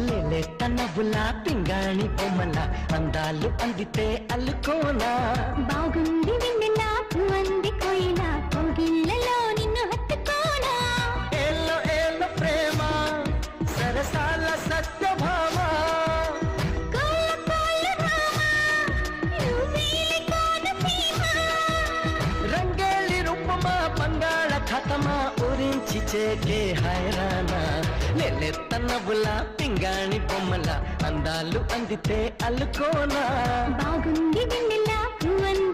లేలే తనవులా పింగాణి బొమ్మల అందాలు అందితే అల్లుకోనా బాగుంది వెన్నెలా పువ్వంది కోయిలా కోగిళ్ళలో నిన్ను హత్తుకోనా ఏలో ఏలో ప్రేమ సరసాల సత్యభామ కోల కోల రామ నువ్వేలి కోనసీమ రంగేలి రూపమా బంగాళ ఖతమా ఉరించి చేకే హైరానా లేలే తనవులా పింగాణి బొమ్మల అందాలు అందితే అల్లుకోనా బాగుంది వెన్నెలా పువ్వంది